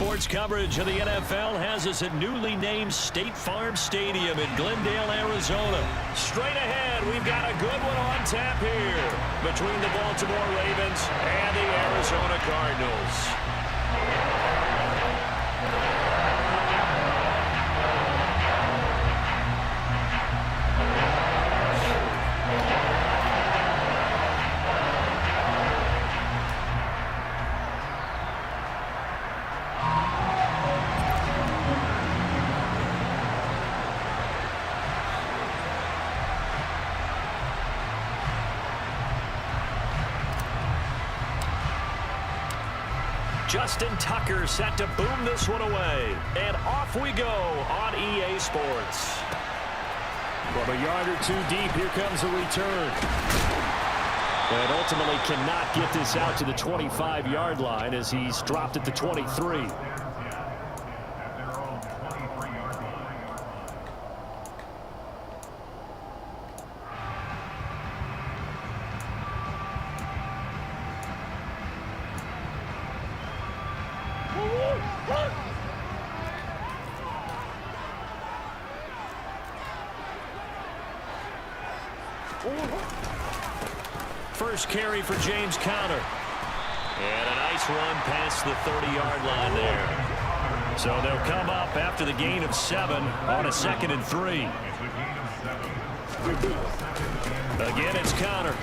Sports coverage of the NFL has us at newly named State Farm Stadium in Glendale, Arizona. Straight ahead, we've got a good one on tap here between the Baltimore Ravens and the Arizona Cardinals. Justin Tucker set to boom this one away. And off we go on EA Sports. From a yard or two deep, here comes a return. And ultimately cannot get this out to the 25-yard line as he's dropped at the 23. First carry for James Conner. And a nice run past the 30-yard line there. So they'll come up after the gain of 7 on a 2nd and 3. Again, it's Conner.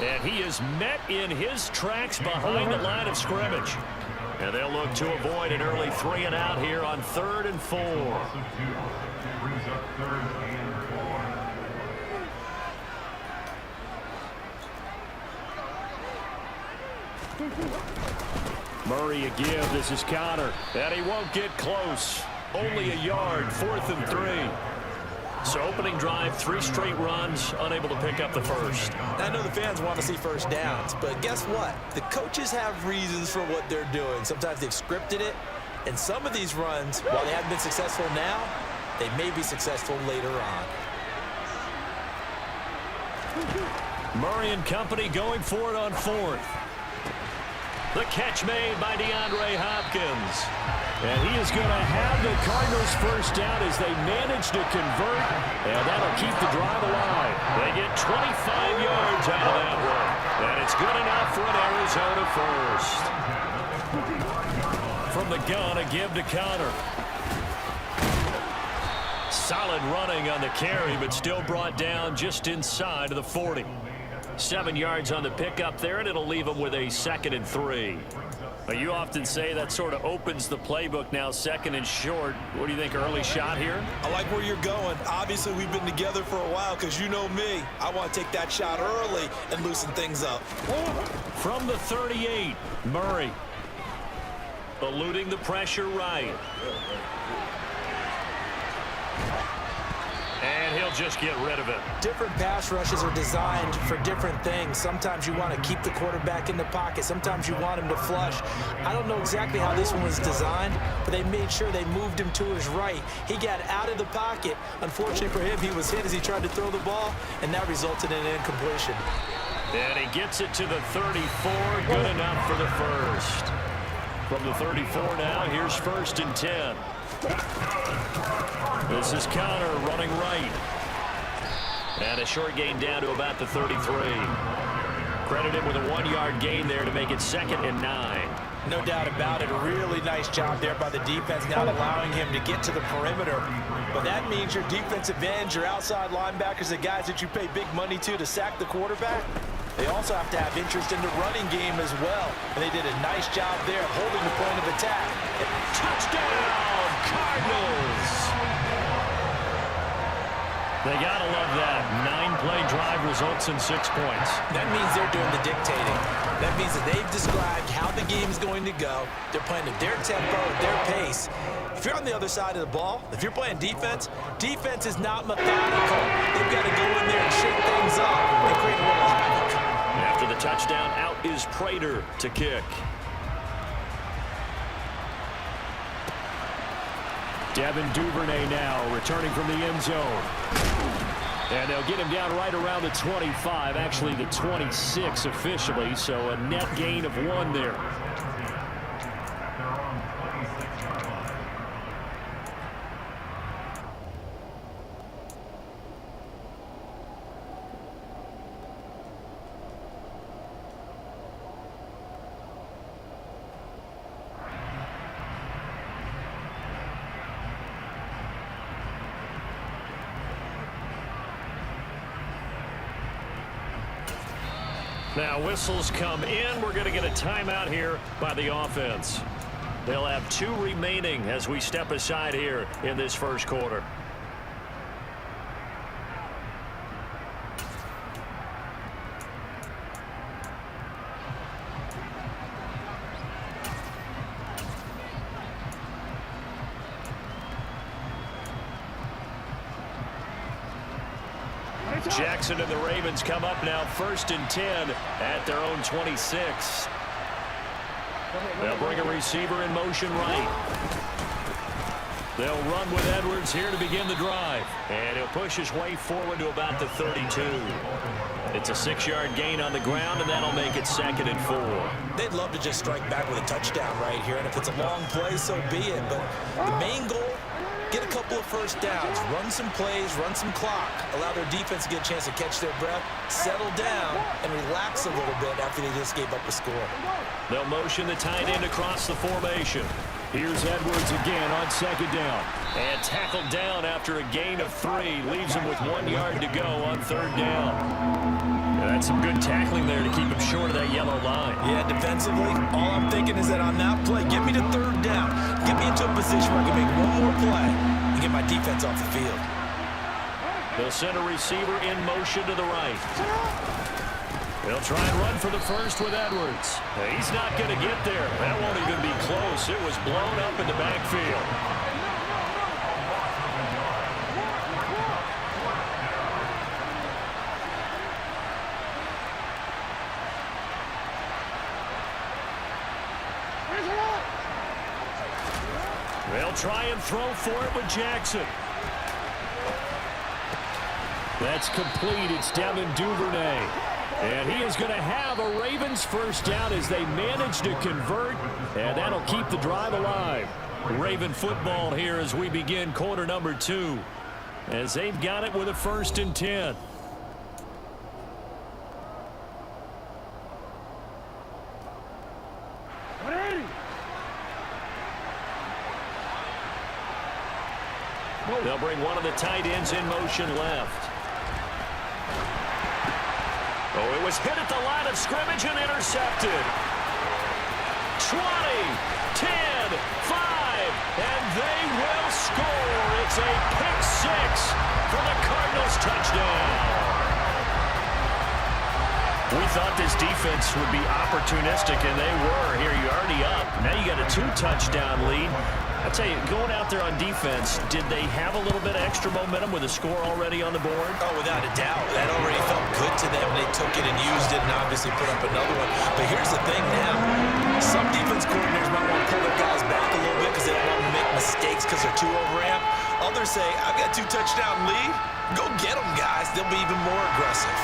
And he is met in his tracks behind the line of scrimmage. And they'll look to avoid an early 3 and out here on 3rd and 4. Murray a give. This is Conner. And he won't get close. Only a yard. 4th and 3. So opening drive, 3 straight runs, unable to pick up the first. I know the fans want to see first downs, but guess what? The coaches have reasons for what they're doing. Sometimes they've scripted it, and some of these runs, while they haven't been successful now, they may be successful later on. Murray and company going for it on 4th. The catch made by DeAndre Hopkins. And he is going to have the Cardinals first down as they manage to convert. And that'll keep the drive alive. They get 25 yards out of that one. And it's good enough for an Arizona first. From the gun, a give to Conner. Solid running on the carry, but still brought down just inside of the 40. 7 yards on the pickup there, and it'll leave them with a 2nd and 3. You often say that sort of opens the playbook now, 2nd and short. What do you think, early shot here? I like where you're going. Obviously, we've been together for a while because you know me. I want to take that shot early and loosen things up. From the 38, Murray. Eluding the pressure right. And he'll just get rid of it. Different pass rushes are designed for different things. Sometimes you want to keep the quarterback in the pocket. Sometimes you want him to flush. I don't know exactly how this one was designed, but they made sure they moved him to his right. He got out of the pocket. Unfortunately for him, he was hit as he tried to throw the ball, and that resulted in an incompletion. And he gets it to the 34. Good enough for the first. From the 34 now, here's 1st and 10. This is Conner running right. And a short gain down to about the 33. Credit him with a 1-yard gain there to make it 2nd and 9. No doubt about it. A really nice job there by the defense, not allowing him to get to the perimeter. But that means your defensive ends, your outside linebackers, the guys that you pay big money to sack the quarterback, they also have to have interest in the running game as well. And they did a nice job there holding the point of attack. Touchdown, Cardinals! They gotta love that. 9-play drive results in 6 points. That means they're doing the dictating. That means that they've described how the game's going to go. They're playing at their tempo, at their pace. If you're on the other side of the ball, if you're playing defense, defense is not methodical. They've got to go in there and shake things up and create a little havoc. After the touchdown, out is Prater to kick. Devin Duvernay now returning from the end zone. And they'll get him down right around the 25, actually the 26 officially, so a net gain of 1 there. Now whistles come in. We're going to get a timeout here by the offense. They'll have 2 remaining as we step aside here in this first quarter. Jackson and the Ravens come up now 1st and 10 at their own 26. They'll bring a receiver in motion right. They'll run with Edwards here to begin the drive. And he'll push his way forward to about the 32. It's a 6-yard gain on the ground, and that'll make it 2nd and 4. They'd love to just strike back with a touchdown right here, and if it's a long play, so be it. But the main goal, get a couple of first downs, run some plays, run some clock, allow their defense to get a chance to catch their breath, settle down, and relax a little bit after they just gave up a score. They'll motion the tight end across the formation. Here's Edwards again on 2nd down. And tackled down after a gain of 3. Leaves him with 1 yard to go on 3rd down. And that's some good tackling there to keep him short of that yellow line. Yeah, defensively, all I'm thinking is that on that play, get me to 3rd down. Get me into a position where I can make one more play and get my defense off the field. They'll send a receiver in motion to the right. They'll try and run for the first with Edwards. He's not going to get there. That won't even be close. It was blown up in the backfield. They'll try and throw for it with Jackson. That's complete. It's Devin Duvernay. And he is going to have a Ravens first down as they manage to convert, and that'll keep the drive alive. Raven football here as we begin quarter number 2, as they've got it with a 1st and 10. They'll bring one of the tight ends in motion left. Oh, it was hit at the line of scrimmage and intercepted. 20, 10, 5, and they will score. It's a pick 6 for the Cardinals touchdown. We thought this defense would be opportunistic, and they were. Here, you're already up. Now you got a 2-touchdown lead. I tell you, going out there on defense, did they have a little bit of extra momentum with a score already on the board? Oh, without a doubt. That already felt good to them. They took it and used it and obviously put up another one. But here's the thing now. Some defense coordinators might want to pull their guys back a little bit because they don't want to make mistakes because they're too overamped. Others say, I've got a 2-touchdown lead. Go get them, guys. They'll be even more aggressive.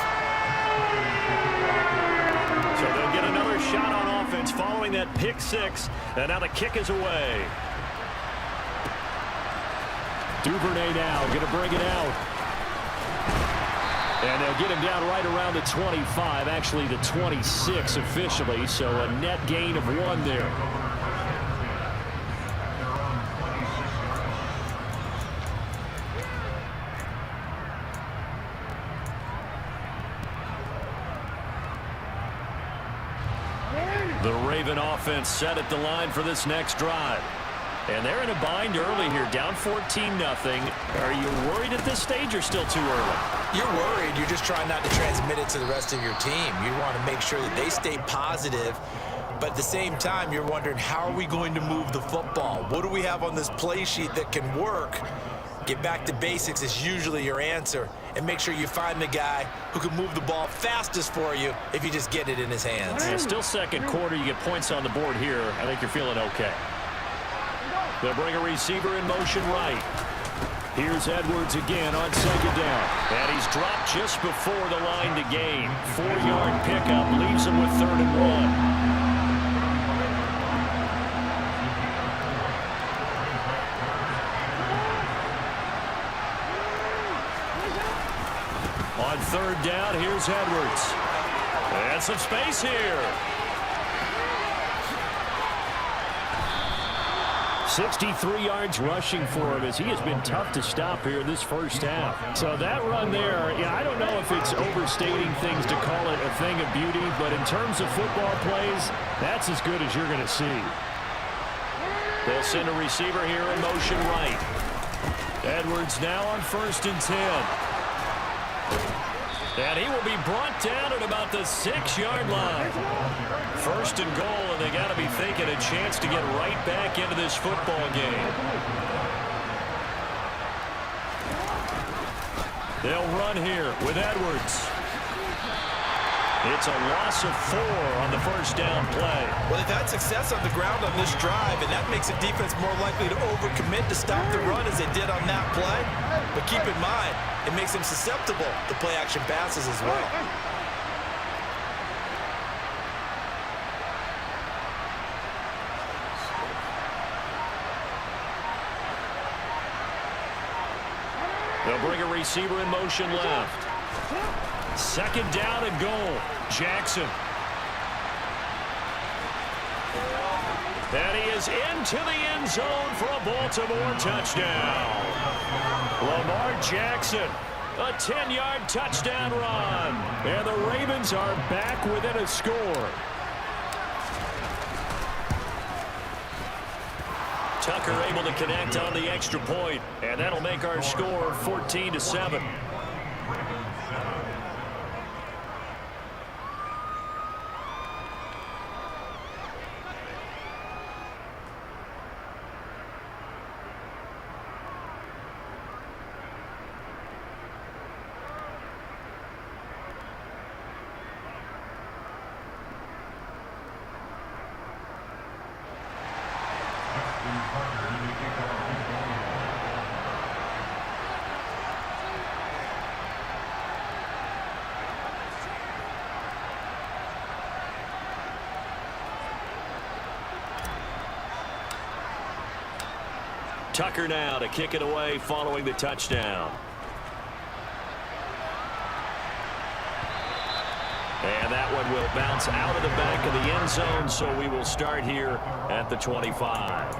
So they'll get another shot on offense following that pick 6. And now the kick is away. Duvernay now going to bring it out. And they'll get him down right around the 25, actually the 26 officially, so a net gain of 1 there. The Raven offense set at the line for this next drive. And they're in a bind early here, down 14-0. Are you worried at this stage or still too early? You're worried. You're just trying not to transmit it to the rest of your team. You want to make sure that they stay positive. But at the same time, you're wondering, how are we going to move the football? What do we have on this play sheet that can work? Get back to basics is usually your answer. And make sure you find the guy who can move the ball fastest for you if you just get it in his hands. Yeah, still second quarter. You get points on the board here. I think you're feeling okay. They'll bring a receiver in motion right. Here's Edwards again on 2nd down. And he's dropped just before the line to gain. 4-yard pickup leaves him with 3rd and 1. On 3rd down, here's Edwards. And some space here. 63 yards rushing for him as he has been tough to stop here in this first half. So that run there, I don't know if it's overstating things to call it a thing of beauty, but in terms of football plays, that's as good as you're going to see. They'll send a receiver here in motion right. Edwards now on 1st and 10. And he will be brought down at about the 6-yard line. 1st and goal, and they got to be thinking a chance to get right back into this football game. They'll run here with Edwards. It's a loss of 4 on the 1st down play. Well, they've had success on the ground on this drive, and that makes a defense more likely to overcommit to stop the run as they did on that play. But keep in mind, it makes them susceptible to play-action passes as well. They'll bring a receiver in motion left. 2nd down and goal. Jackson. And he is into the end zone for a Baltimore touchdown. Lamar Jackson, a 10-yard touchdown run. And the Ravens are back within a score. Tucker able to connect on the extra point, and that'll make our score 14-7. Tucker now to kick it away following the touchdown. And that one will bounce out of the back of the end zone, so we will start here at the 25.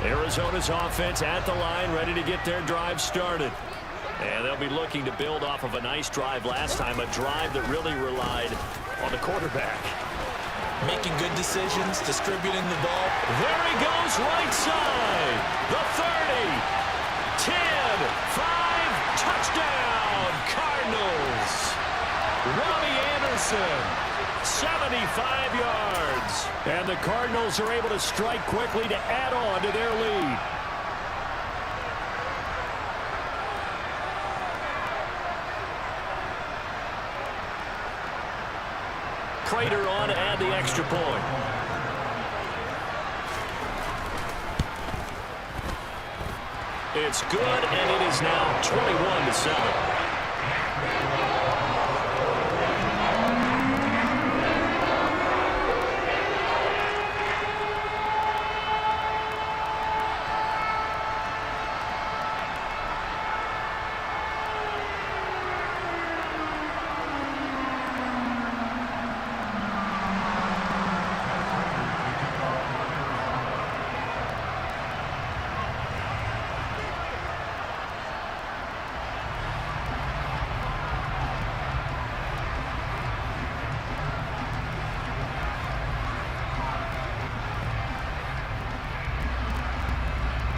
Arizona's offense at the line, ready to get their drive started. And they'll be looking to build off of a nice drive last time, a drive that really relied on the quarterback. Making good decisions, distributing the ball. There he goes, right side. The 30, 10, 5, touchdown, Cardinals. Robbie Anderson, 75 yards. And the Cardinals are able to strike quickly to add on to their lead. Prater on to add the extra point. It's good, and it is now 21-7.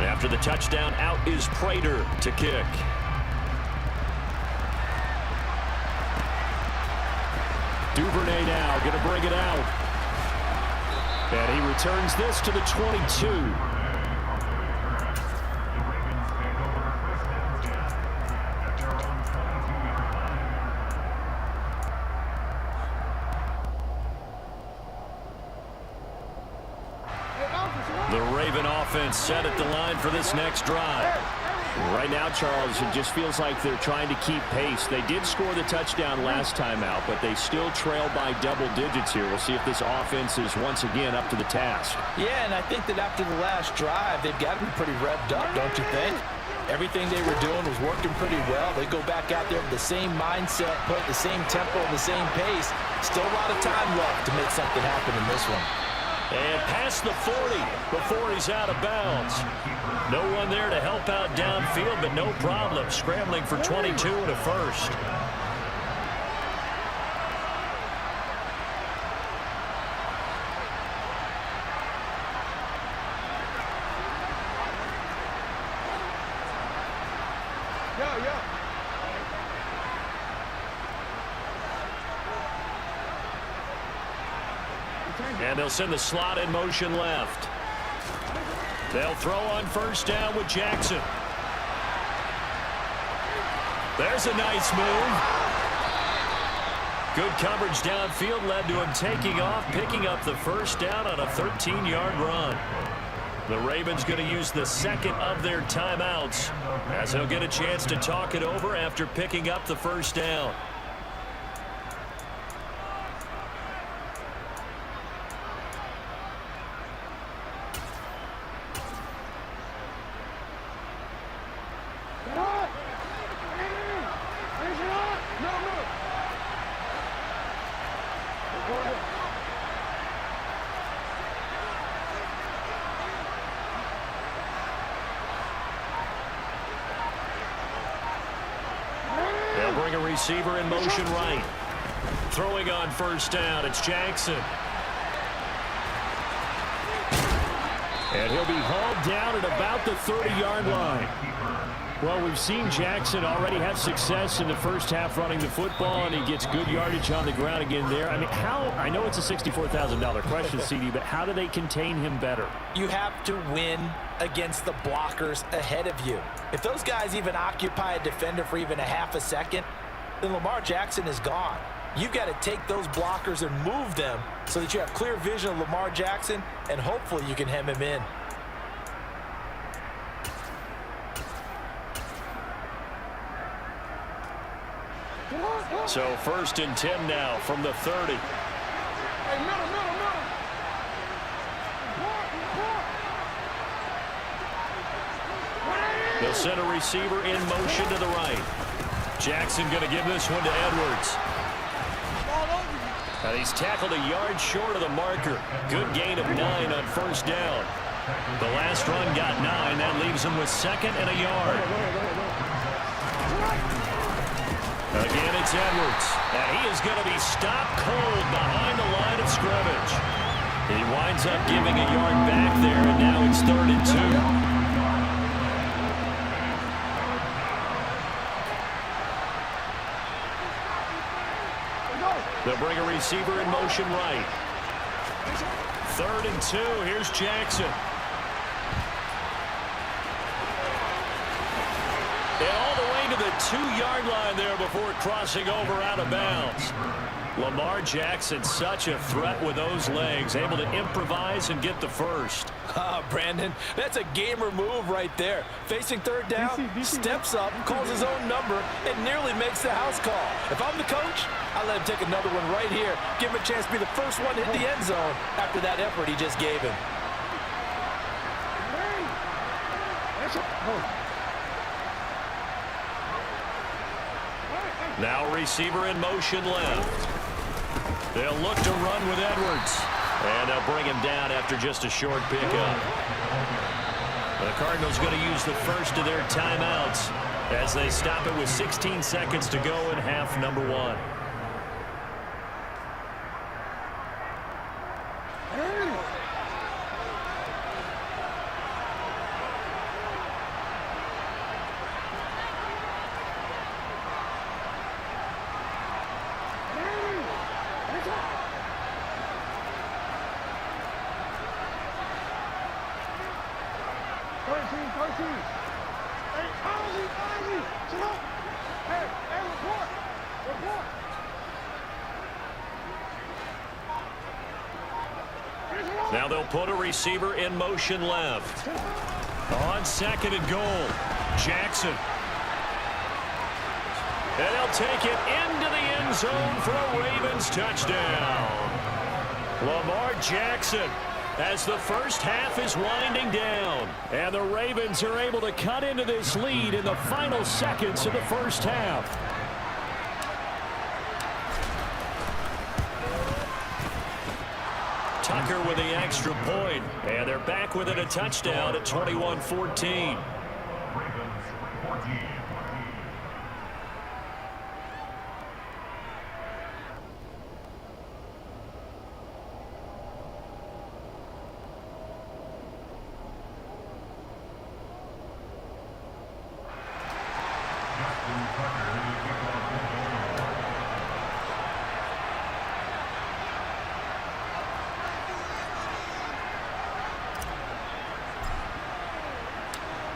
After the touchdown, out is Prater to kick. Duvernay now going to bring it out. And he returns this to the 22. The Raven offense set at the line for this next drive. Right now, Charles, it just feels like they're trying to keep pace. They did score the touchdown last time out, but they still trail by double digits here. We'll see if this offense is once again up to the task. Yeah, and I think that after the last drive, they've got to be pretty revved up, don't you think? Everything they were doing was working pretty well. They go back out there with the same mindset, put the same tempo, the same pace. Still a lot of time left to make something happen in this one. And past the 40 before he's out of bounds. No one there to help out downfield, but no problem. Scrambling for 22 and a first. And they'll send the slot in motion left. They'll throw on first down with Jackson. There's a nice move. Good coverage downfield led to him taking off, picking up the first down on a 13-yard run. The Ravens going to use the second of their timeouts as he'll get a chance to talk it over after picking up the first down. Bring a receiver in motion right. Throwing on first down, it's Jackson. And he'll be hauled down at about the 30-yard line. Well, we've seen Jackson already have success in the first half running the football, and he gets good yardage on the ground again there. I mean, I know it's a $64,000 question, CD, but how do they contain him better? You have to win against the blockers ahead of you. If those guys even occupy a defender for even a half a second, then Lamar Jackson is gone. You've got to take those blockers and move them so that you have clear vision of Lamar Jackson, and hopefully you can hem him in. So 1st and 10 now from the 30. They'll send a receiver in motion to the right. Jackson going to give this one to Edwards. And he's tackled a yard short of the marker. Good gain of 9 on first down. The last run got 9. That leaves him with 2nd and a yard. Again, it's Edwards. And he is going to be stopped cold behind the line of scrimmage. He winds up giving a yard back there, and now it's 3rd and 2. They'll bring a receiver in motion right. 3rd and 2. Here's Jackson. And all the way to the 2-yard line there before crossing over out of bounds. Lamar Jackson, such a threat with those legs, able to improvise and get the first. Brandon, that's a gamer move right there. Facing 3rd down, steps up, calls his own number, and nearly makes the house call. If I'm the coach, I let him take another one right here. Give him a chance to be the first one to hit the end zone after that effort he just gave him. Now receiver in motion left. They'll look to run with Edwards. And they'll bring him down after just a short pickup. The Cardinals going to use the first of their timeouts as they stop it with 16 seconds to go in half number 1. Now they'll put a receiver in motion left. On 2nd and goal, Jackson. And they'll take it into the end zone for a Ravens touchdown. Lamar Jackson as the first half is winding down. And the Ravens are able to cut into this lead in the final seconds of the first half. Tucker with the extra point, and they're back within a touchdown at 21-14.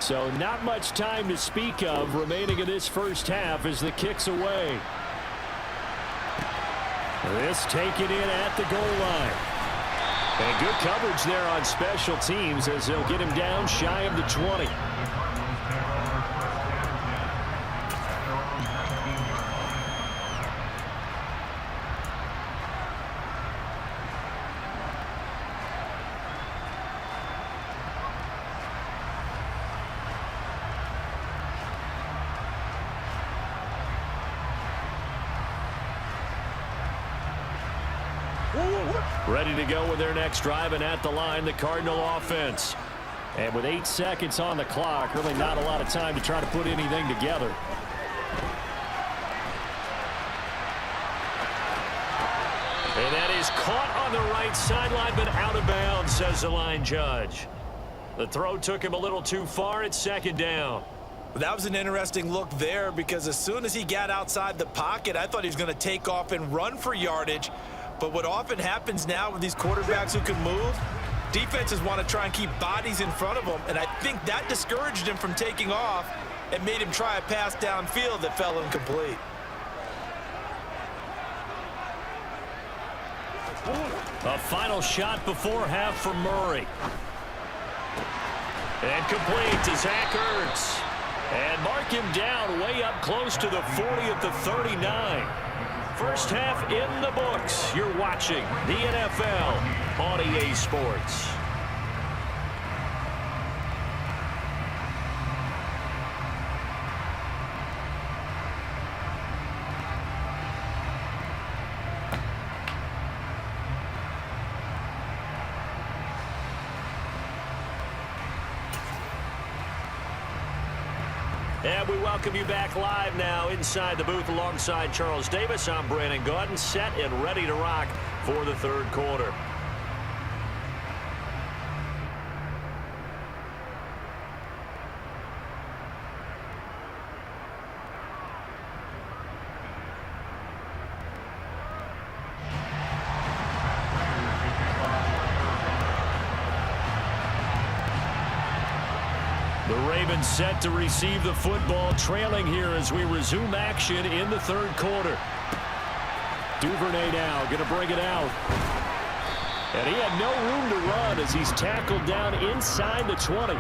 So not much time to speak of remaining in this first half as the kick's away. This taken in at the goal line. And good coverage there on special teams as they'll get him down shy of the 20. Ready to go with their next drive, and at the line, the Cardinal offense. And with 8 seconds on the clock, really not a lot of time to try to put anything together. And that is caught on the right sideline, but out of bounds, says the line judge. The throw took him a little too far at second down. That was an interesting look there because as soon as he got outside the pocket, I thought he was going to take off and run for yardage. But what often happens now with these quarterbacks who can move, defenses want to try and keep bodies in front of them, and I think that discouraged him from taking off and made him try a pass downfield that fell incomplete. A final shot before half for Murray. And complete to Zach Ertz. And mark him down way up close to the 40 at the 39. First half in the books. You're watching the NFL on EA Sports. And we welcome you back live now inside the booth alongside Charles Davis. I'm Brandon Gaudin, set and ready to rock for the third quarter. The Ravens set to receive the football, trailing here as we resume action in the third quarter. Duvernay now going to bring it out. And he had no room to run as he's tackled down inside the 20.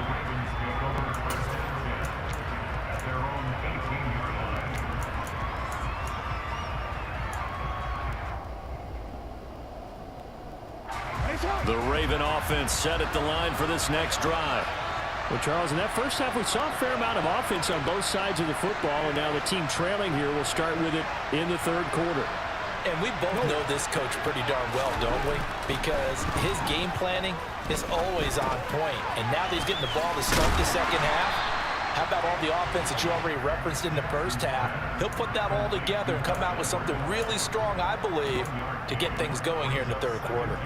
The Raven offense set at the line for this next drive. Well, Charles, in that first half, we saw a fair amount of offense on both sides of the football, and now the team trailing here will start with it in the third quarter. And we both know this coach pretty darn well, don't we? Because his game planning is always on point. And now that he's getting the ball to start the second half, how about all the offense that you already referenced in the first half? He'll put that all together and come out with something really strong, I believe, to get things going here in the third quarter.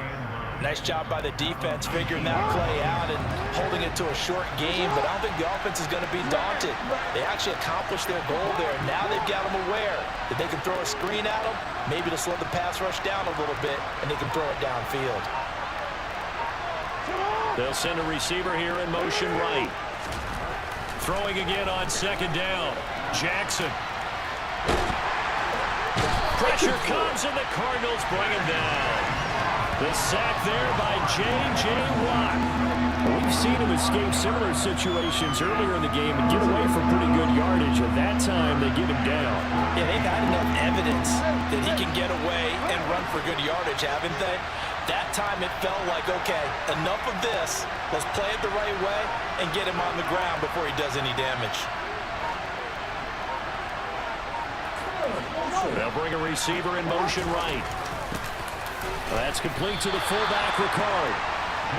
Nice job by the defense figuring that play out and holding it to a short game, but I don't think the offense is going to be daunted. They actually accomplished their goal there. Now they've got them aware that they can throw a screen at them, maybe to slow the pass rush down a little bit, and they can throw it downfield. They'll send a receiver here in motion right. Throwing again on second down. Jackson. Pressure comes, and the Cardinals bring him down. The sack there by J.J. Watt. We've seen him escape similar situations earlier in the game and get away from pretty good yardage. At that time, they get him down. Yeah, they've had enough evidence that he can get away and run for good yardage, haven't they? That time it felt like, okay, enough of this. Let's play it the right way and get him on the ground before he does any damage. They'll bring a receiver in motion right. That's complete to the fullback, Ricard.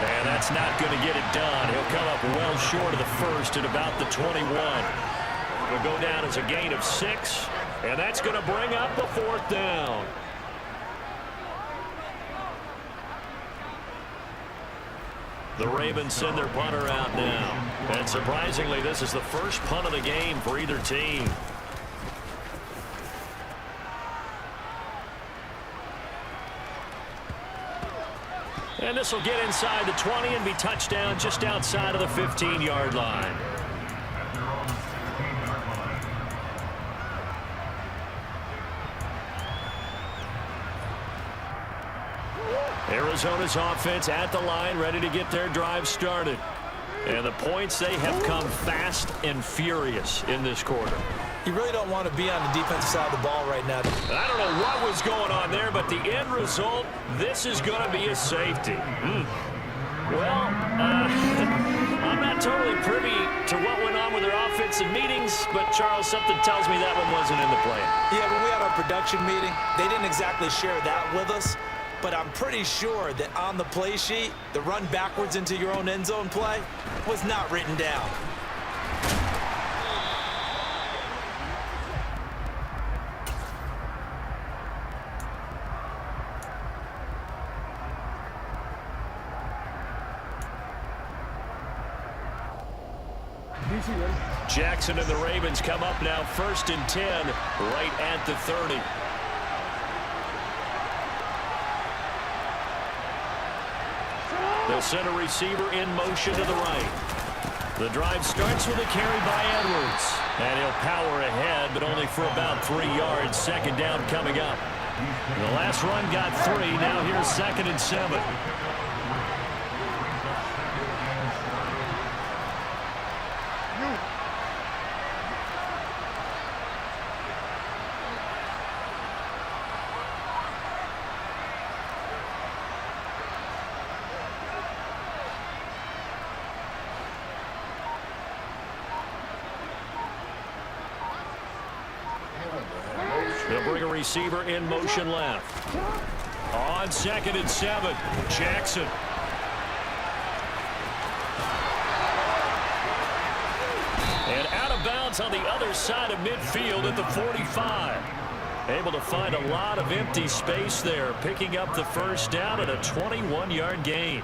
And that's not going to get it done. He'll come up well short of the first at about the 21. It'll go down as a gain of 6, and that's going to bring up a 4th down. The Ravens send their punter out now. And surprisingly, this is the first punt of the game for either team. And this will get inside the 20 and be touchdown just outside of the 15-yard line. Arizona's offense at the line, ready to get their drive started. And the points, they have come fast and furious in this quarter. You really don't want to be on the defensive side of the ball right now. I don't know what was going on there, but the end result, this is going to be a safety. Well, I'm not totally privy to what went on with their offensive meetings, but, Charles, something tells me that one wasn't in the plan. Yeah, when we had our production meeting, they didn't exactly share that with us, but I'm pretty sure that on the play sheet, the run backwards into your own end zone play was not written down. Jackson and the Ravens come up now 1st and 10 right at the 30. They'll send a receiver in motion to the right. The drive starts with a carry by Edwards. And he'll power ahead, but only for about 3 yards. 2nd down coming up. The last run got 3. Now here's 2nd and 7. They'll bring a receiver in motion left. On 2nd and 7, Jackson. And out of bounds on the other side of midfield at the 45. Able to find a lot of empty space there, picking up the 1st down at a 21-yard gain.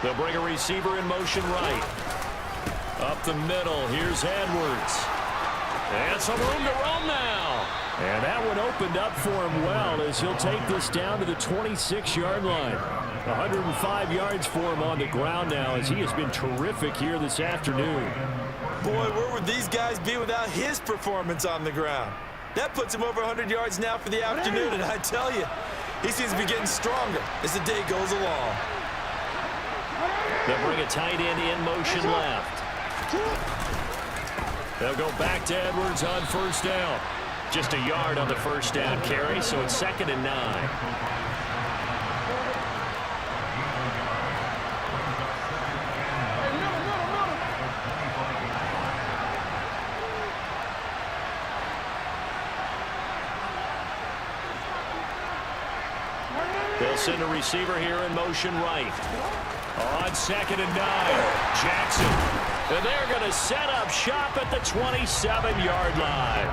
They'll bring a receiver in motion right. Up the middle, here's Edwards. And some room to roam now. And that one opened up for him well as he'll take this down to the 26-yard line. 105 yards for him on the ground now as he has been terrific here this afternoon. Boy, where would these guys be without his performance on the ground? That puts him over 100 yards now for the afternoon, and I tell you, he seems to be getting stronger as the day goes along. They'll bring a tight end in motion left. They'll go back to Edwards on 1st down. Just a yard on the 1st down carry, so it's 2nd and 9. They'll send a receiver here in motion right. On 2nd and 9, Jackson. And they're going to set up shop at the 27-yard line.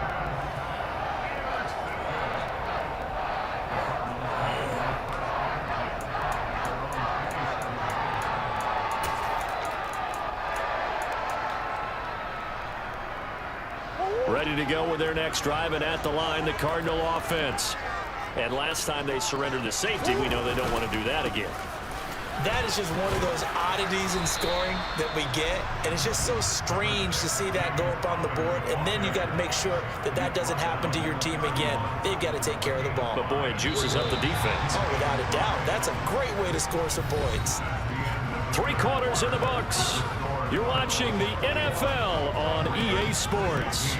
Ready to go with their next drive, and at the line, the Cardinal offense. And last time they surrendered the safety, we know they don't want to do that again. That is just one of those oddities in scoring that we get, and it's just so strange to see that go up on the board, and then you got to make sure that that doesn't happen to your team again. They've got to take care of the ball. But, boy, it juices up the defense. Oh, without a doubt. That's a great way to score some points. 3 quarters in the books. You're watching the NFL on EA Sports.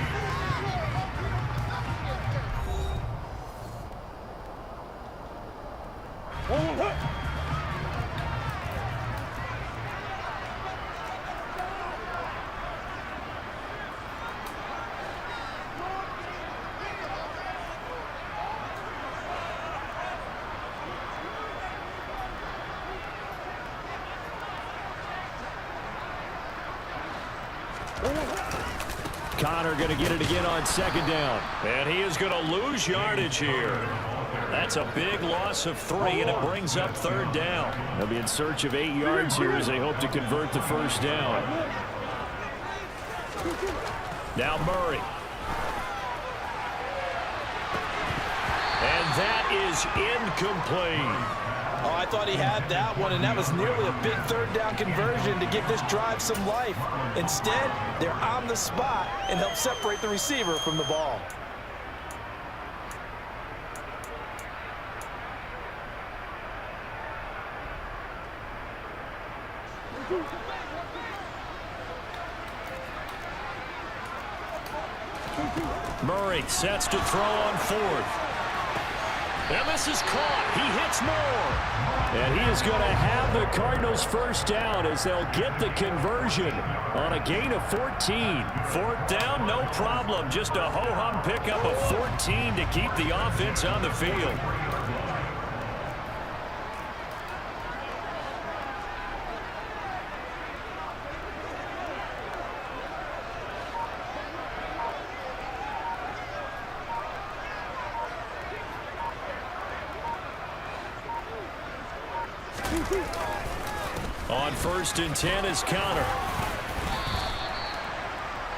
Connor going to get it again on 2nd down. And he is going to lose yardage here. That's a big loss of 3, and it brings up 3rd down. They'll be in search of 8 yards here as they hope to convert the 1st down. Now Murray. And that is incomplete. Oh, I thought he had that one, and that was nearly a big 3rd down conversion to give this drive some life. Instead, they're on the spot and help separate the receiver from the ball. Murray sets to throw on 4th. And this is caught. He hits Moore. And he is going to have the Cardinals' 1st down as they'll get the conversion on a gain of 14. 4th down, no problem. Just a ho-hum pickup of 14 to keep the offense on the field. On 1st and 10 is Connor.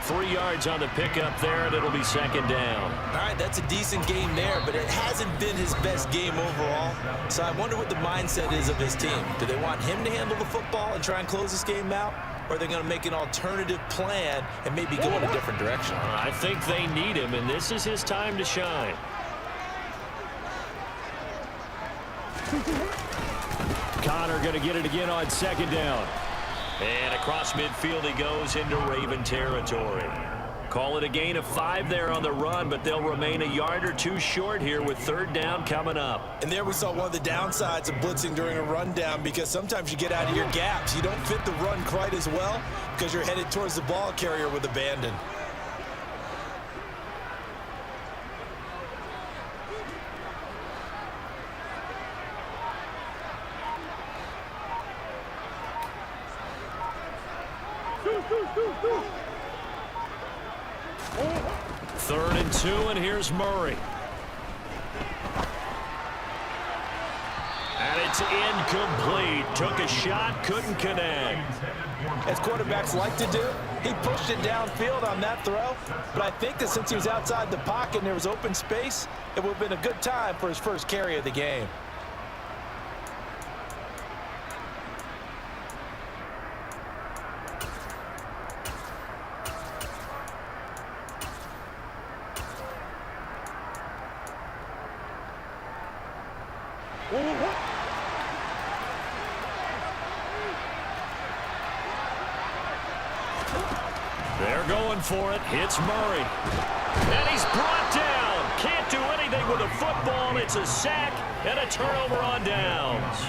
3 yards on the pickup there, and it'll be 2nd down. All right, that's a decent game there, but it hasn't been his best game overall. So I wonder what the mindset is of his team. Do they want him to handle the football and try and close this game out? Or are they going to make an alternative plan and maybe go in a different direction? I think they need him, and this is his time to shine. Connor going to get it again on 2nd down. And across midfield he goes into Raven territory. Call it a gain of 5 there on the run, but they'll remain a yard or 2 short here with 3rd down coming up. And there we saw one of the downsides of blitzing during a rundown, because sometimes you get out of your gaps. You don't fit the run quite as well because you're headed towards the ball carrier with abandon. Third and 2, and here's Murray. And it's incomplete. Took a shot, couldn't connect. As quarterbacks like to do, he pushed it downfield on that throw. But I think that since he was outside the pocket and there was open space, it would have been a good time for his first carry of the game. They're going for it. Hits Murray. And he's brought down. Can't do anything with the football. It's a sack and a turnover on downs.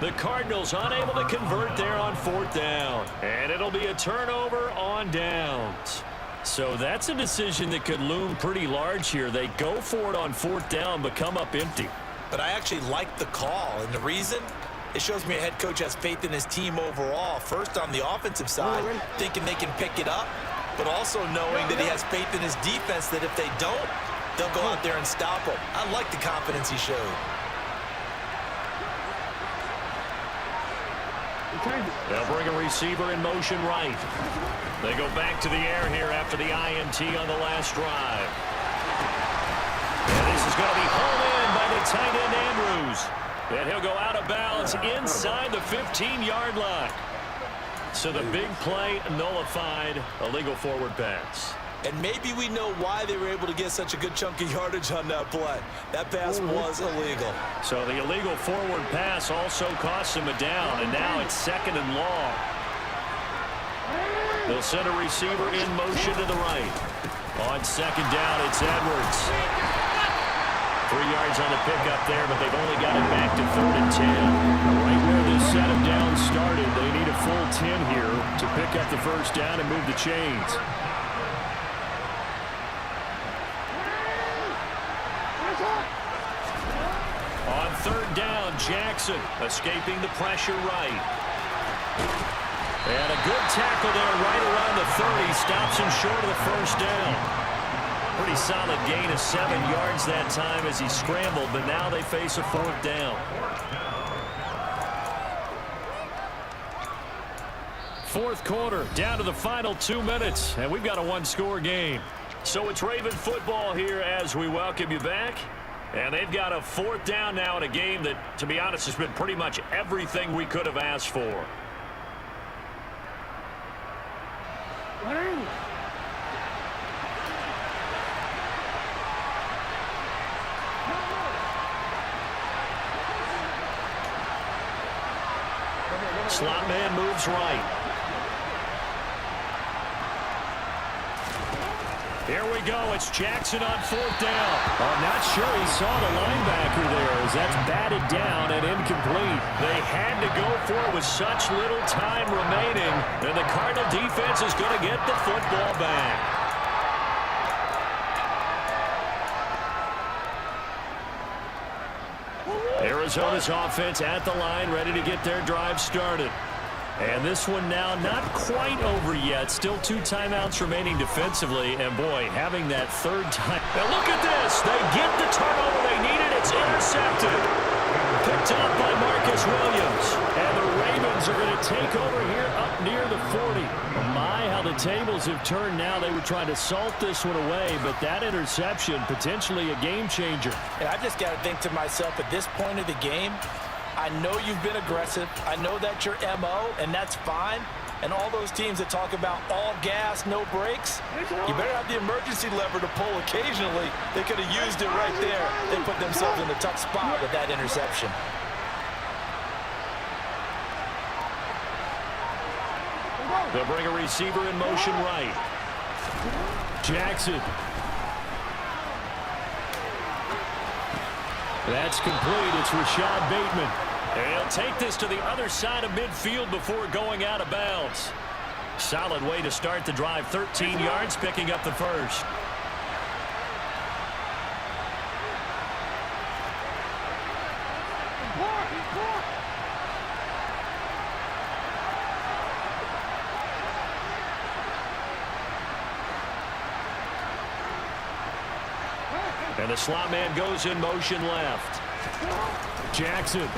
The Cardinals unable to convert there on 4th down. And it'll be a turnover on downs. So that's a decision that could loom pretty large here. They go for it on 4th down, but come up empty. But I actually like the call, and the reason? It shows me a head coach has faith in his team overall. First on the offensive side, thinking they can pick it up, but also knowing that he has faith in his defense that if they don't, they'll go out there and stop him. I like the confidence he showed. They'll bring a receiver in motion right. They go back to the air here after the INT on the last drive. And this is going to be hauled in by the tight end Andrews. And he'll go out of bounds inside the 15-yard line. So the big play nullified, illegal forward pass. And maybe we know why they were able to get such a good chunk of yardage on that play. That pass was illegal. So the illegal forward pass also cost him a down, and now it's 2nd and long. They'll send a receiver in motion to the right. On 2nd down, it's Edwards. 3 yards on the pickup there, but they've only got it back to 3rd and 10. Right where this set of downs started, they need a full 10 here to pick up the first down and move the chains. On 3rd down, Jackson escaping the pressure right. And a good tackle there right around the 30. Stops him short of the first down. Pretty solid gain of 7 yards that time as he scrambled, but now they face a 4th down. 4th quarter, down to the final 2 minutes, and we've got a 1-score game. So it's Raven football here as we welcome you back. And they've got a 4th down now in a game that, to be honest, has been pretty much everything we could have asked for. Slot man moves right. Here we go. It's Jackson on 4th down. I'm not sure he saw the linebacker there as that's batted down and incomplete. They had to go for it with such little time remaining, and the Cardinal defense is going to get the football back. Arizona's offense at the line, ready to get their drive started. And this one now not quite over yet. Still 2 timeouts remaining defensively. And, boy, having that 3rd time. Now, look at this. They get the turnover they needed. It's intercepted. Picked up by Marcus Williams. And the Ravens are going to take over here up near the 40. My, how the tables have turned now. They were trying to salt this one away, but that interception, potentially a game changer. And I just got to think to myself, at this point of the game, I know you've been aggressive. I know that's your MO, and that's fine. And all those teams that talk about all gas, no brakes, you better have the emergency lever to pull occasionally. They could have used it right there. They put themselves in a tough spot with that interception. They'll bring a receiver in motion right. Jackson. That's complete. It's Rashad Bateman. And he'll take this to the other side of midfield before going out of bounds. Solid way to start the drive. 13 yards, picking up the first. And the slot man goes in motion left. Jackson.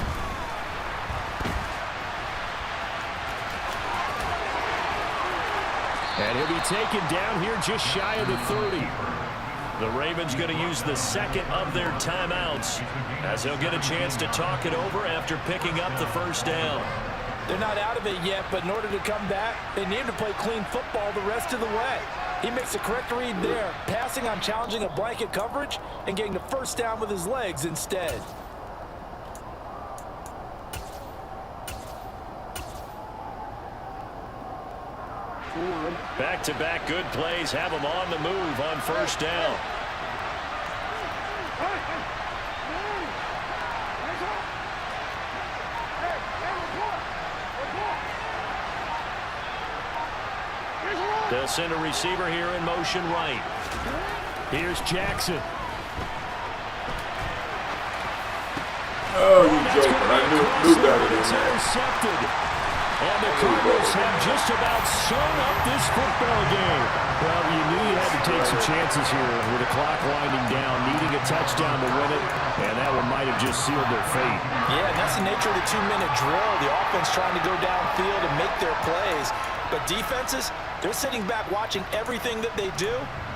And he'll be taken down here just shy of the 30. The Ravens going to use the 2nd of their timeouts as they'll get a chance to talk it over after picking up the first down. They're not out of it yet, but in order to come back, they need to play clean football the rest of the way. He makes the correct read there, passing on challenging a blanket coverage and getting the first down with his legs instead. Back-to-back good plays have them on the move on first down. They'll send a receiver here in motion right. Here's Jackson. Oh, you joking. I knew better than that. Intercepted. And the Cardinals have just about sewn up this football game. Well, you knew you had to take some chances here with the clock winding down, needing a touchdown to win it, and that one might have just sealed their fate. Yeah, and that's the nature of the 2-minute drill. The offense trying to go downfield and make their plays. But defenses, they're sitting back watching everything that they do,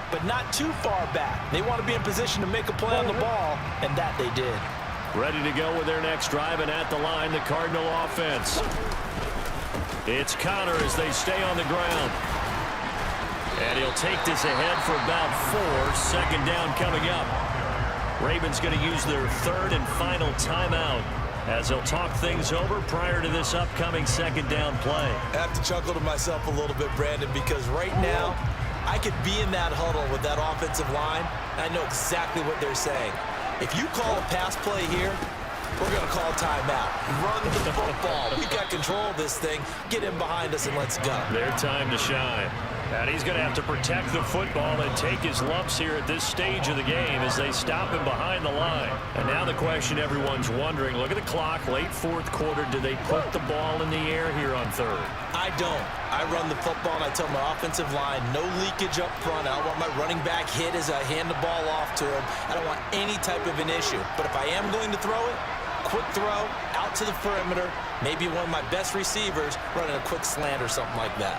but not too far back. They want to be in position to make a play on the ball, and that they did. Ready to go with their next drive, and at the line, the Cardinal offense. It's Connor as they stay on the ground. And he'll take this ahead for about 4. Second down coming up. Ravens going to use their third and final timeout as they'll talk things over prior to this upcoming second down play. I have to chuckle to myself a little bit, Brandon, because right now I could be in that huddle with that offensive line, and I know exactly what they're saying. If you call a pass play here, we're going to call timeout. Run the football. We've got control of this thing. Get in behind us and let's go. Their time to shine. And he's going to have to protect the football and take his lumps here at this stage of the game as they stop him behind the line. And now the question everyone's wondering, look at the clock, late fourth quarter. Do they put the ball in the air here on third? I don't. I run the football and I tell my offensive line, no leakage up front. I don't want my running back hit as I hand the ball off to him. I don't want any type of an issue. But if I am going to throw it, quick throw, out to the perimeter, maybe one of my best receivers running a quick slant or something like that.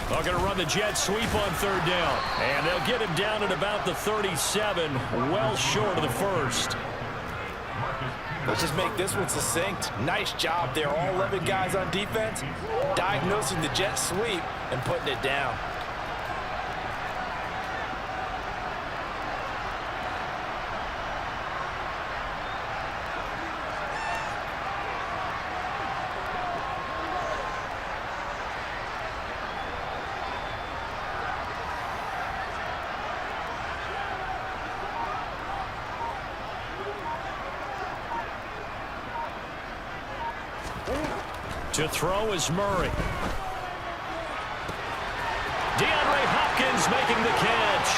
They're going to run the jet sweep on third down. And they'll get him down at about the 37, well short of the first. Let's just make this one succinct. Nice job there, all 11 guys on defense, diagnosing the jet sweep and putting it down. To throw is Murray. DeAndre Hopkins making the catch.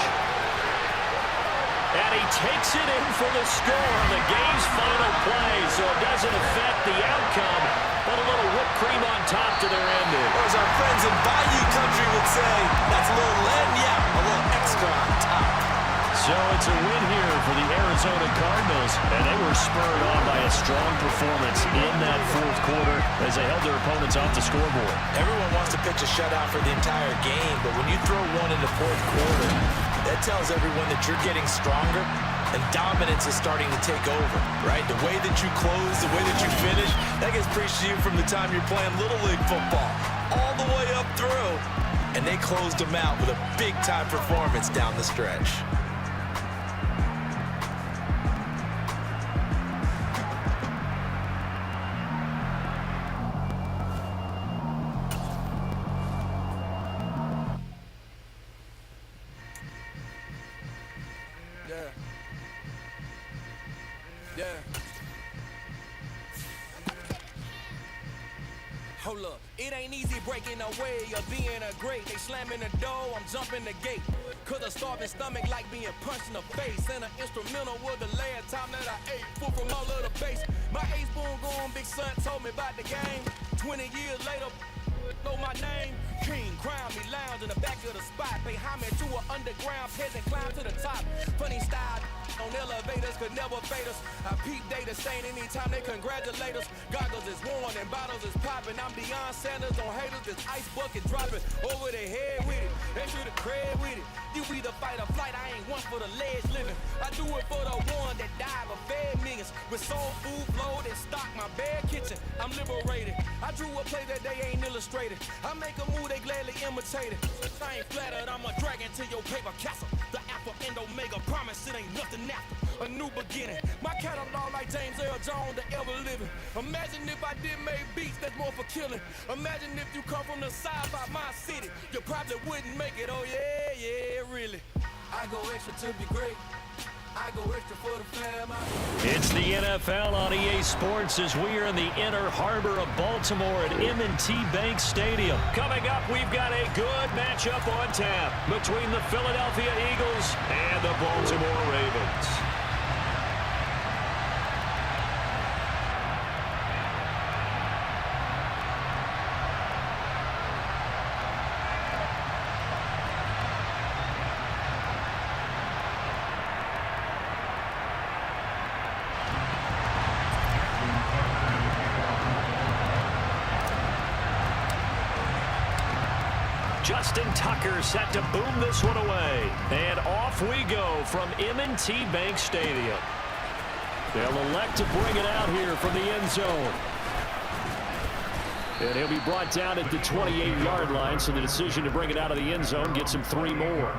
And he takes it in for the score on the game's final play, so it doesn't affect the outcome, but a little whipped cream on top to their ending. Or as our friends in Bayou Country would say, that's a little lagniappe, a little extra on top. So it's a win here for the Arizona Cardinals, and they were spurred on by a strong performance in that fourth quarter as they held their opponents off the scoreboard. Everyone wants to pitch a shutout for the entire game, but when you throw one in the fourth quarter, that tells everyone that you're getting stronger and dominance is starting to take over, right? The way that you close, the way that you finish, that gets preached to you from the time you're playing Little League football all the way up through, and they closed them out with a big-time performance down the stretch. Hold up, it ain't easy breaking away or being a great. They slamming the door, I'm jumping the gate. Cause a starving stomach like being punched in the face. And an instrumental was the last time that I ate food from all of the base. My ace boom going, big son told me about the game. 20 years later, know my name. King, crown me, lounge in the back of the spot. Pay homage to an underground peasant, climb to the top. Funny style on elevators could never fade us. I peep data saying anytime they congratulate us. Goggles is worn and bottles is popping. I'm Deion Sanders on haters, this ice bucket dropping over their head with it. They should have cred with it. You either fight or flight, I ain't one for the ledge living. I do it for the one that died or fed millions. With soul food flowed and stock my bare kitchen. I'm liberated. I drew a play that they ain't illustrated. I make a move, they gladly imitate it. I ain't flattered, I'm a dragon to your paper castle. The Alpha and Omega promise it ain't nothing after. A new beginning. My catalog like James Earl Jones, the ever living. Imagine if I did make beats that's more for killing. Imagine if you come from the side by my city. You probably wouldn't make it, oh yeah, yeah, really. I go extra to be great. I go extra for the fam. It's the NFL on EA Sports as we are in the inner harbor of Baltimore at M&T Bank Stadium. Coming up, we've got a good matchup on tap between the Philadelphia Eagles and the Baltimore Ravens. Justin Tucker set to boom this one away. And off we go from M&T Bank Stadium. They'll elect to bring it out here from the end zone. And he'll be brought down at the 28-yard line, so the decision to bring it out of the end zone gets him 3 more.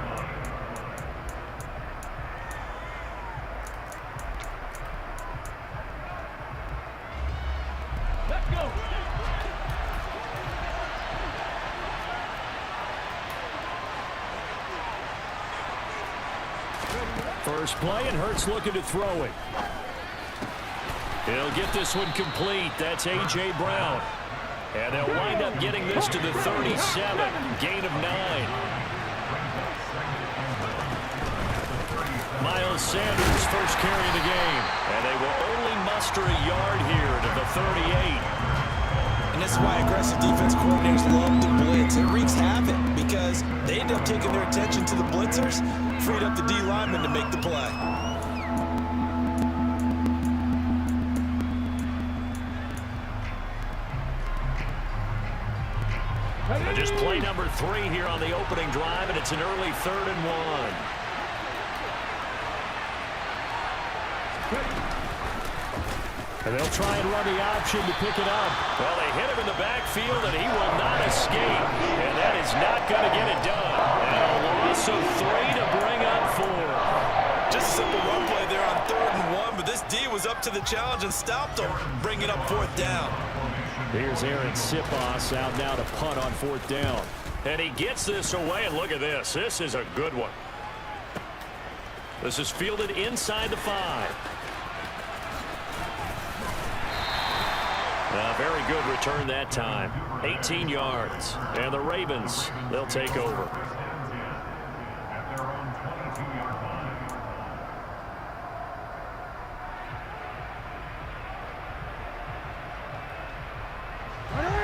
Let's go. First play, and Hurts looking to throw it. He'll get this one complete. That's A.J. Brown. And they'll wind up getting this to the 37, gain of 9. Miles Sanders first carry of the game. And they will only muster a yard here to the 38. And this is why aggressive defense coordinators love the blitz. It wreaks havoc because they end up taking their attention to the blitzers, freed up the D lineman to make the play. And just play number 3 here on the opening drive, and it's an early 3rd and 1. And they'll try and run the option to pick it up. Well, they hit him in the backfield, and he will not escape. And that is not going to get it done. And a loss of 3 to bring up 4. Just a simple run play there on 3rd and 1, but this D was up to the challenge and stopped him, bringing up 4th down. Here's Aaron Sipos out now to punt on 4th down. And he gets this away, and look at this. This is a good one. This is fielded inside the 5. A very good return that time. 18 yards. And the Ravens, they'll take over.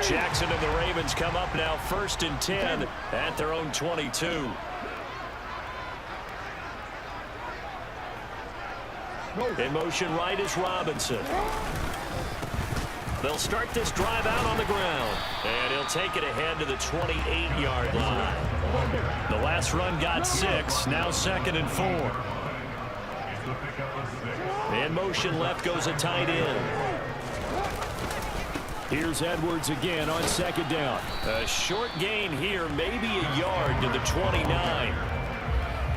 Jackson and the Ravens come up now 1st and 10 at their own 22. In motion right is Robinson. They'll start this drive out on the ground. And he'll take it ahead to the 28-yard line. The last run got 6. Now 2nd and 4. In motion left goes a tight end. Here's Edwards again on 2nd down. A short gain here, maybe a yard to the 29.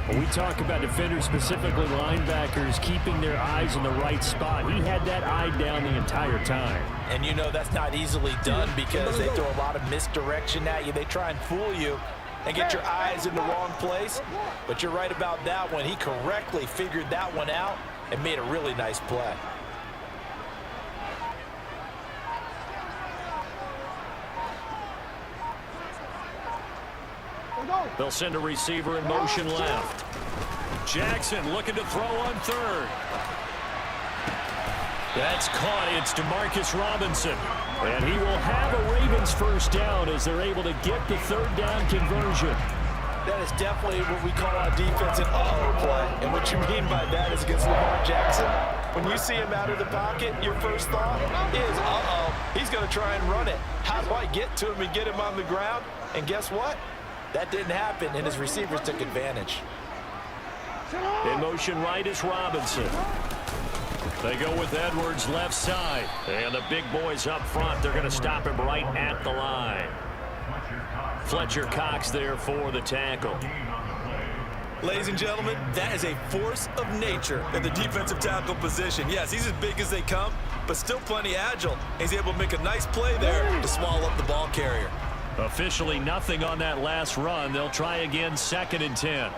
When we talk about defenders, specifically linebackers, keeping their eyes in the right spot, he had that eye down the entire time. And you know that's not easily done because they throw a lot of misdirection at you. They try and fool you and get your eyes in the wrong place. But you're right about that one. He correctly figured that one out and made a really nice play. They'll send a receiver in motion left. Jackson looking to throw on 3rd. That's caught. It's DeMarcus Robinson. And he will have a Ravens first down as they're able to get the 3rd down conversion. That is definitely what we call on defense an uh-oh play. And what you mean by that is against Lamar Jackson. When you see him out of the pocket, your first thought is, uh-oh, he's going to try and run it. How do I get to him and get him on the ground? And guess what? That didn't happen, and his receivers took advantage. In motion right is Robinson. They go with Edwards left side. And the big boys up front, they're going to stop him right at the line. Fletcher Cox there for the tackle. Ladies and gentlemen, that is a force of nature at the defensive tackle position. Yes, he's as big as they come, but still plenty agile. He's able to make a nice play there to swallow up the ball carrier. Officially nothing on that last run. They'll try again 2nd and 10.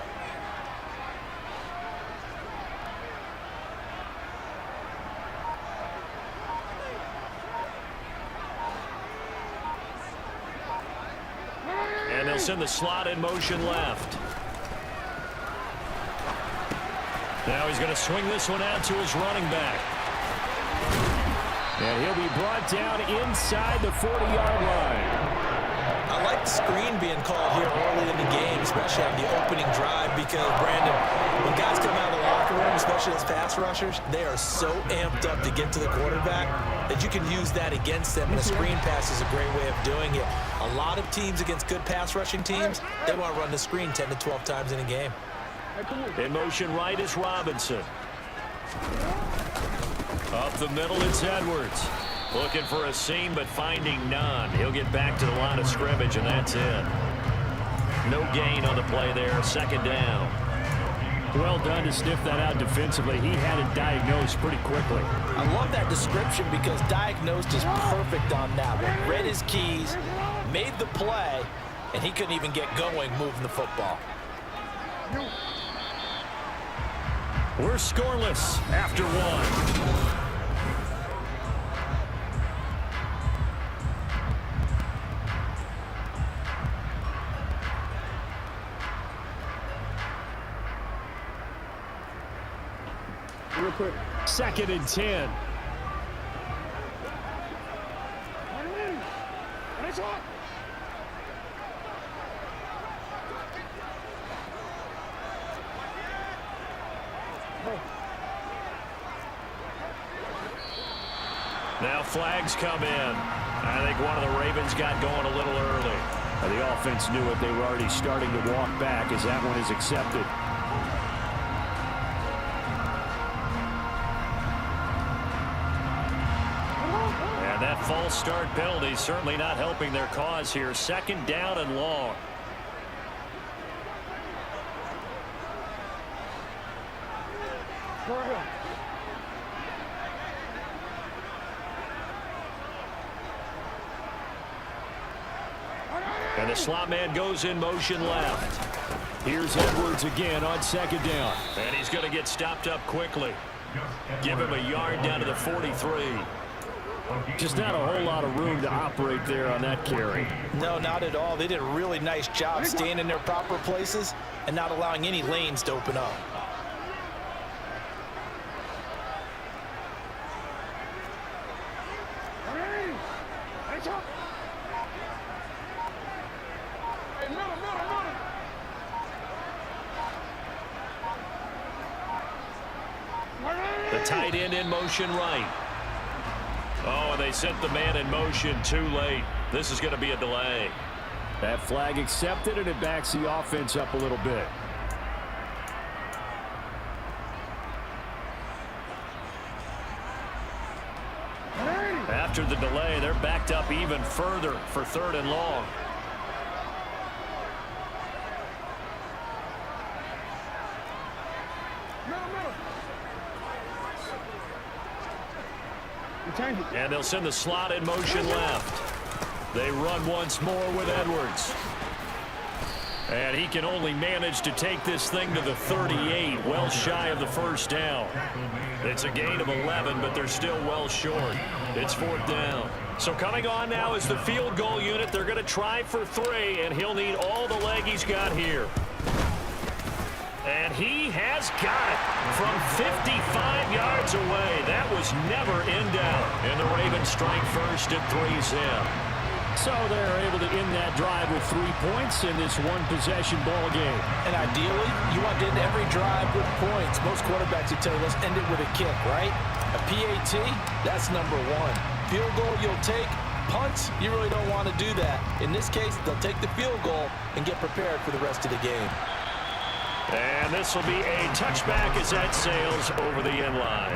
And they'll send the slot in motion left. Now he's going to swing this one out to his running back. And he'll be brought down inside the 40-yard line. I like the screen being called here early in the game, especially on the opening drive, because, Brandon, when guys come out of the locker room, especially as pass rushers, they are so amped up to get to the quarterback that you can use that against them, and a screen pass is a great way of doing it. A lot of teams against good pass rushing teams, they want to run the screen 10 to 12 times in a game. In motion right is Robinson. Up the middle, it's Edwards. Looking for a seam, but finding none. He'll get back to the line of scrimmage, and that's it. No gain on the play there. Second down. Well done to sniff that out defensively. He had it diagnosed pretty quickly. I love that description because diagnosed is perfect on that one. Read his keys, made the play, and he couldn't even get going moving the football. We're scoreless after one. Real quick. 2nd and 10. Now flags come in. I think one of the Ravens got going a little early. The offense knew it. They were already starting to walk back as that one is accepted. That false start penalty certainly not helping their cause here. 2nd down and long. And the slot man goes in motion left. Here's Edwards again on 2nd down. And he's going to get stopped up quickly. Give him a yard down to the 43. Just not a whole lot of room to operate there on that carry. No, not at all. They did a really nice job staying in their proper places and not allowing any lanes to open up. The tight end in motion right. Oh, and they sent the man in motion too late. This is going to be a delay. That flag accepted, and it backs the offense up a little bit. After the delay, they're backed up even further for 3rd and long. And they'll send the slot in motion left. They run once more with Edwards. And he can only manage to take this thing to the 38, well shy of the 1st down. It's a gain of 11, but they're still well short. It's 4th down. So coming on now is the field goal unit. They're going to try for 3, and he'll need all the leg he's got here. And he has got it from 55 yards away. That was never in doubt. And the Ravens strike first at 3-zip. So they're able to end that drive with 3 points in this one-possession ball game. And ideally, you want to end every drive with points. Most quarterbacks would tell you, let's end it with a kick, right? A PAT, that's number 1. Field goal you'll take. Punts, you really don't want to do that. In this case, they'll take the field goal and get prepared for the rest of the game. And this will be a touchback as that sails over the end line.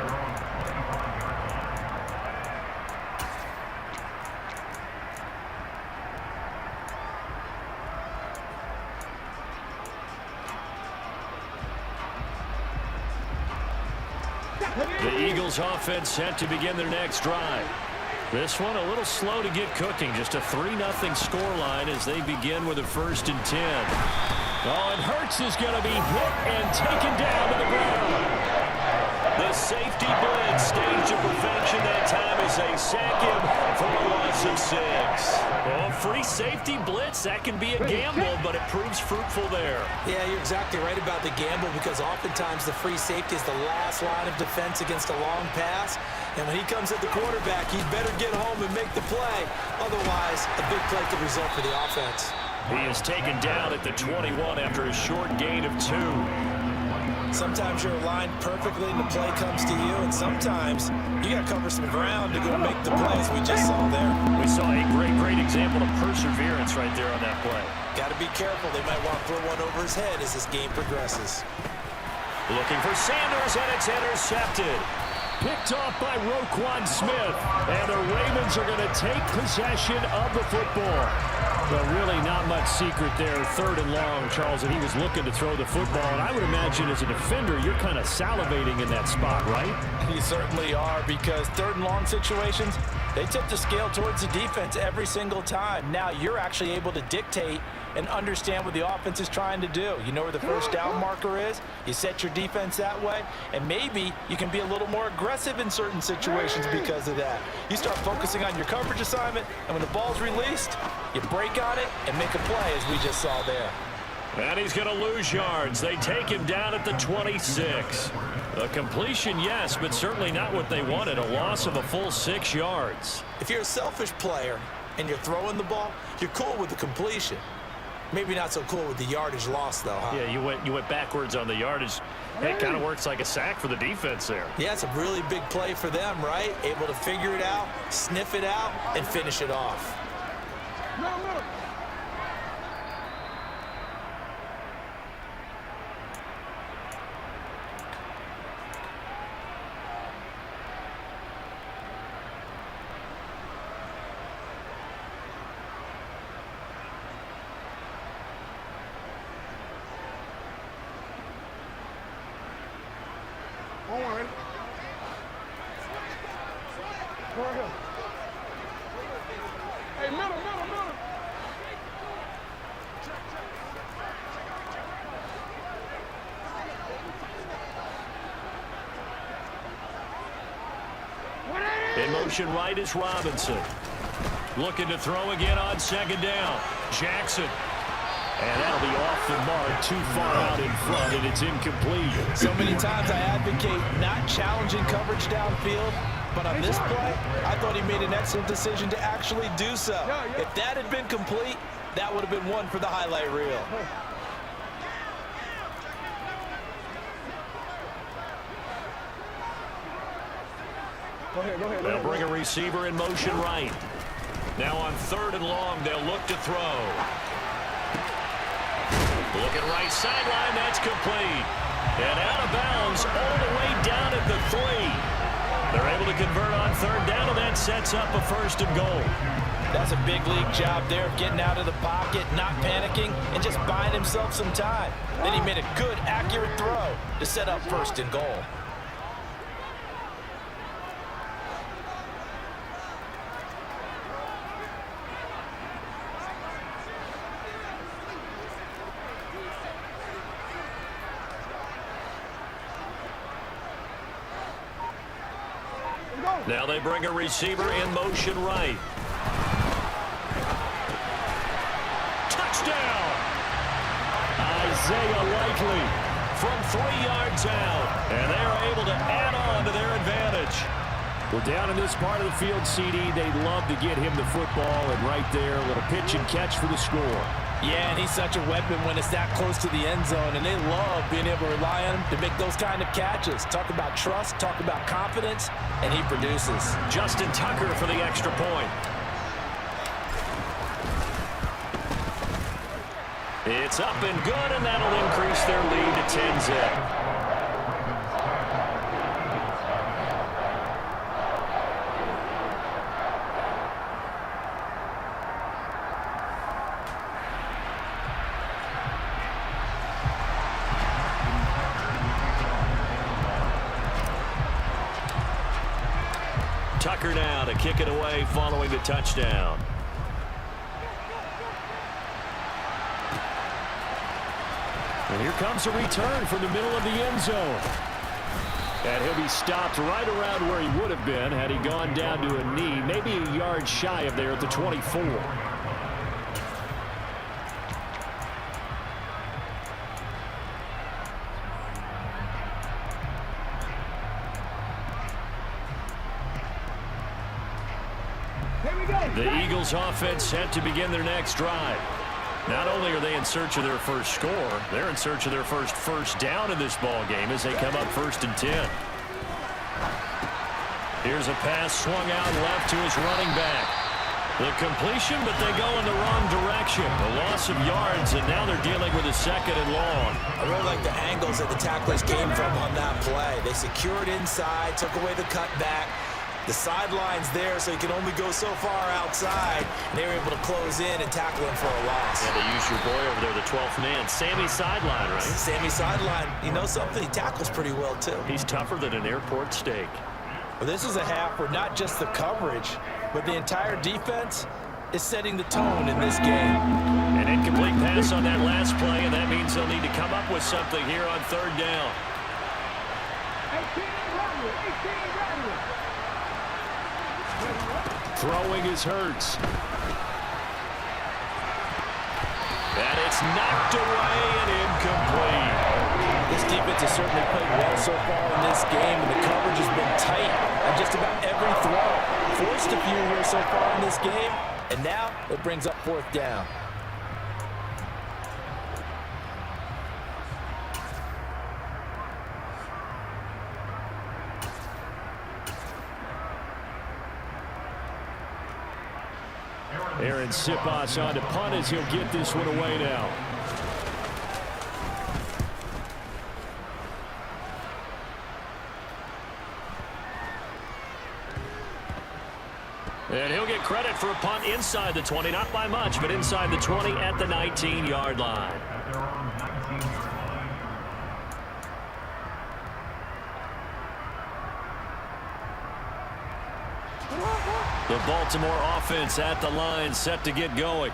The Eagles offense set to begin their next drive. This one a little slow to get cooking. Just a 3-0 scoreline as they begin with a 1st and 10. Oh, and Hurts is going to be hit and taken down to the ground. The safety blitz staged to perfection that time as they sack him for a loss of 6. Well, free safety blitz, that can be a gamble, but it proves fruitful there. Yeah, you're exactly right about the gamble because oftentimes the free safety is the last line of defense against a long pass. And when he comes at the quarterback, he'd better get home and make the play. Otherwise, a big play could result for the offense. He is taken down at the 21 after a short gain of 2. Sometimes you're aligned perfectly and the play comes to you, and sometimes you got to cover some ground to go make the plays we just saw there. We saw a great example of perseverance right there on that play. Got to be careful. They might want to throw one over his head as this game progresses. Looking for Sanders, and it's intercepted. Picked off by Roquan Smith. And the Ravens are going to take possession of the football. But really not much secret there. 3rd and long, Charles, and he was looking to throw the football. And I would imagine as a defender, you're kind of salivating in that spot, right? You certainly are, because 3rd and long situations, they tip the scale towards the defense every single time. Now you're actually able to dictate and understand what the offense is trying to do. You know where the first down marker is. You set your defense that way, and maybe you can be a little more aggressive in certain situations because of that. You start focusing on your coverage assignment, and when the ball's released, you break on it and make a play, as we just saw there. And he's going to lose yards. They take him down at the 26. A completion, yes, but certainly not what they wanted. A loss of a full 6 yards. If you're a selfish player and you're throwing the ball, you're cool with the completion. Maybe not so cool with the yardage loss, though, huh? Yeah, you went backwards on the yardage. It kind of works like a sack for the defense there. Yeah, it's a really big play for them, right? Able to figure it out, sniff it out, and finish it off. Hey, middle. In motion right is Robinson. Looking to throw again on 2nd down. Jackson. And that'll be off the mark, too far out in front, and it's incomplete. So many times I advocate not challenging coverage downfield, but on this play, I thought he made an excellent decision to actually do so. If that had been complete, that would have been one for the highlight reel. Go ahead. They'll bring a receiver in motion right. Now on 3rd and long, they'll look to throw. Looking right sideline, that's complete. And out of bounds all the way down at the 3. They're able to convert on 3rd down, and that sets up a 1st and goal. That's a big league job there of getting out of the pocket, not panicking, and just buying himself some time. Then he made a good, accurate throw to set up 1st and goal. Now they bring a receiver in motion right. Touchdown! Isaiah Likely from 3 yards out. And they are able to add on to their advantage. Well, down in this part of the field, CD, they'd love to get him the football, and right there, a little pitch and catch for the score. Yeah, and he's such a weapon when it's that close to the end zone, and they love being able to rely on him to make those kind of catches. Talk about trust, talk about confidence, and he produces. Justin Tucker for the extra point. It's up and good, and that'll increase their lead to 10-zip. Tucker now to kick it away following the touchdown. And here comes a return from the middle of the end zone. And he'll be stopped right around where he would have been had he gone down to a knee, maybe a yard shy of there at the 24. Here we go. The Eagles offense set to begin their next drive. Not only are they in search of their first score, they're in search of their first down in this ball game as they come up 1st and 10. Here's a pass swung out left to his running back. The completion, but they go in the wrong direction. A loss of yards, and now they're dealing with a 2nd and long. I really like the angles that the tacklers came from on that play. They secured inside, took away the cutback. The sideline's there, so you can only go so far outside. And they were able to close in and tackle him for a loss. Yeah, they used your boy over there, the 12th man. Sammy Sideline, right? Sammy Sideline. You know something? He tackles pretty well, too. He's tougher than an airport steak. Well, this is a half where not just the coverage, but the entire defense is setting the tone in this game. An incomplete pass on that last play, and that means they'll need to come up with something here on 3rd down. Throwing is Hurts. And it's knocked away and incomplete. This defense has certainly played well so far in this game, and the coverage has been tight on just about every throw. Forced a few here so far in this game, and now it brings up 4th down. Aaron Sipas on to punt as he'll get this one away now. And he'll get credit for a punt inside the 20, not by much, but inside the 20 at the 19-yard line. The Baltimore offense at the line, set to get going.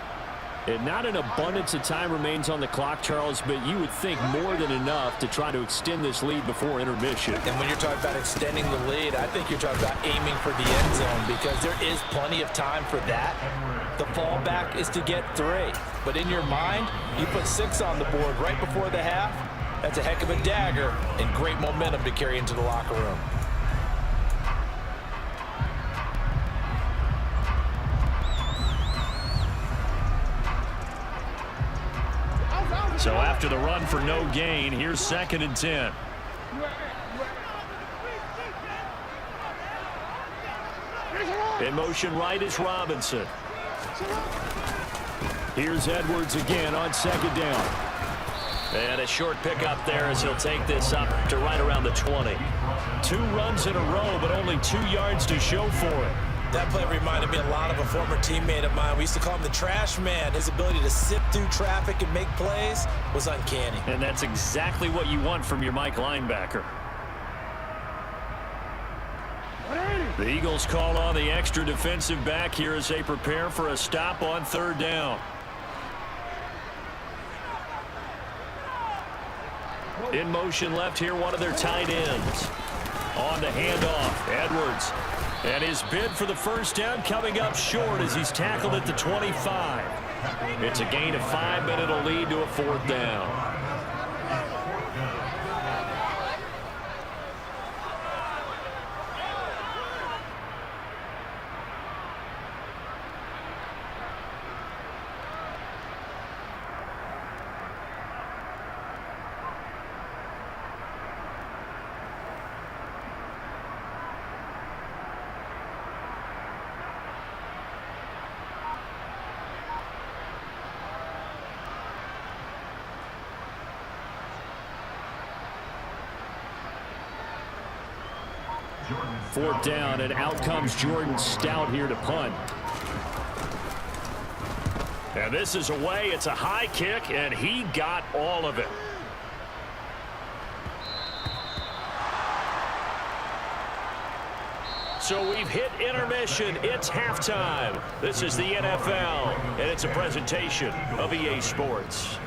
And not an abundance of time remains on the clock, Charles, but you would think more than enough to try to extend this lead before intermission. And when you're talking about extending the lead, I think you're talking about aiming for the end zone, because there is plenty of time for that. The fallback is to get 3. But in your mind, you put 6 on the board right before the half. That's a heck of a dagger and great momentum to carry into the locker room. So after the run for no gain, here's 2nd and 10. In motion right is Robinson. Here's Edwards again on 2nd down. And a short pickup there as he'll take this up to right around the 20. 2 runs in a row, but only 2 yards to show for it. That play reminded me a lot of a former teammate of mine. We used to call him the trash man. His ability to sift through traffic and make plays was uncanny. And that's exactly what you want from your Mike linebacker. The Eagles call on the extra defensive back here as they prepare for a stop on 3rd down. In motion left here, one of their tight ends. On the handoff, Edwards. And his bid for the 1st down coming up short as he's tackled at the 25. It's a gain of 5, but it'll lead to a 4th down. Fourth down, and out comes Jordan Stout here to punt. And this is away. It's a high kick, and he got all of it. So we've hit intermission. It's halftime. This is the NFL, and it's a presentation of EA Sports.